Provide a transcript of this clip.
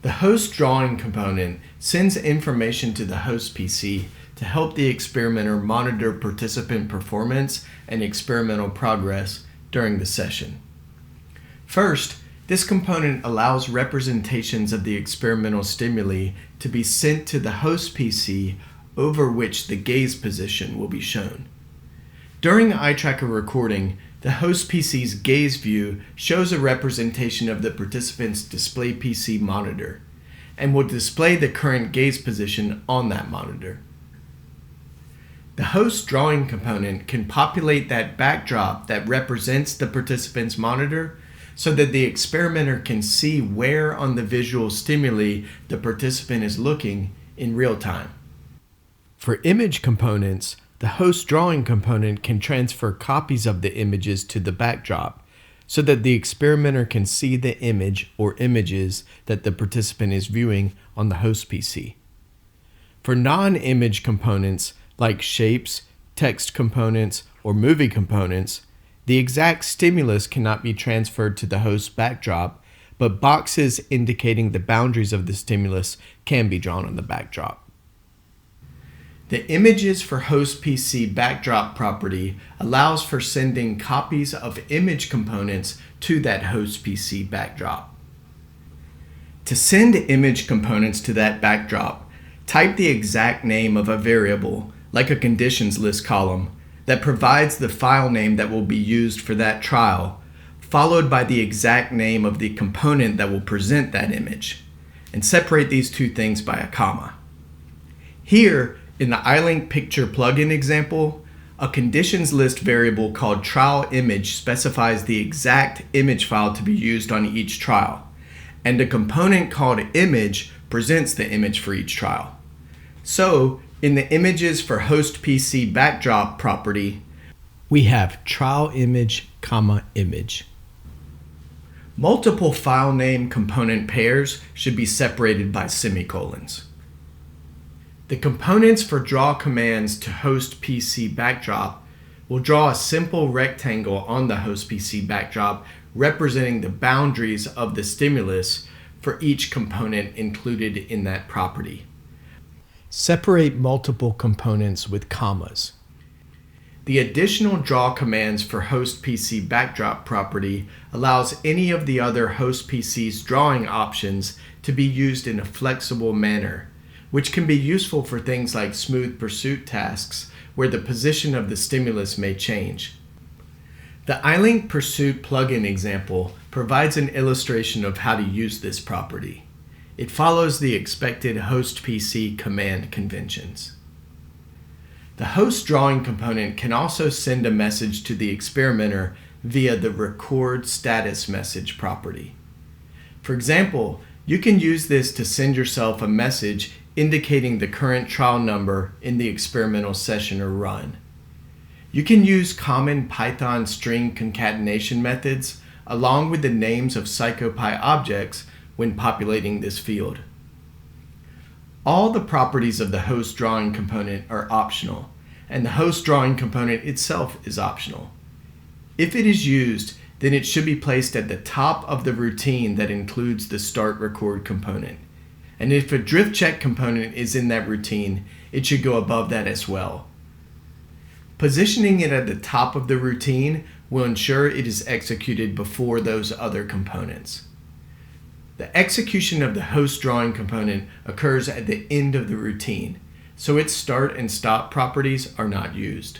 The HostDrawing component sends information to the host PC to help the experimenter monitor participant performance and experimental progress during the session. First, this component allows representations of the experimental stimuli to be sent to the host PC over which the gaze position will be shown. During eye tracker recording, the host PC's gaze view shows a representation of the participant's display PC monitor and will display the current gaze position on that monitor. The HostDrawing component can populate that backdrop that represents the participant's monitor so that the experimenter can see where on the visual stimuli the participant is looking in real time. For image components, the HostDrawing component can transfer copies of the images to the backdrop so that the experimenter can see the image or images that the participant is viewing on the host PC. For non-image components like shapes, text components, or movie components, the exact stimulus cannot be transferred to the host backdrop, but boxes indicating the boundaries of the stimulus can be drawn on the backdrop. The Images for Host PC backdrop property allows for sending copies of image components to that host PC backdrop. To send image components to that backdrop, type the exact name of a variable, like a conditions list column, that provides the file name that will be used for that trial, followed by the exact name of the component that will present that image, and separate these two things by a comma. Here, in the EyeLink Picture plugin example, a conditions list variable called trial image specifies the exact image file to be used on each trial, and a component called image presents the image for each trial. So, in the Images for Host PC backdrop property, we have trial image, image. Multiple file name component pairs should be separated by semicolons. The components for draw commands to host PC backdrop will draw a simple rectangle on the host PC backdrop representing the boundaries of the stimulus for each component included in that property. Separate multiple components with commas. The additional draw commands for host PC backdrop property allows any of the other host PC's drawing options to be used in a flexible manner, which can be useful for things like smooth pursuit tasks where the position of the stimulus may change. The EyeLink Pursuit plugin example provides an illustration of how to use this property. It follows the expected host PC command conventions. The HostDrawing component can also send a message to the experimenter via the record status message property. For example, you can use this to send yourself a message indicating the current trial number in the experimental session or run. You can use common Python string concatenation methods along with the names of PsychoPy objects when populating this field. All the properties of the HostDrawing component are optional, and the HostDrawing component itself is optional. If it is used, then it should be placed at the top of the routine that includes the start record component. And if a drift check component is in that routine, it should go above that as well. Positioning it at the top of the routine will ensure it is executed before those other components. The execution of the HostDrawing component occurs at the end of the routine, so its start and stop properties are not used.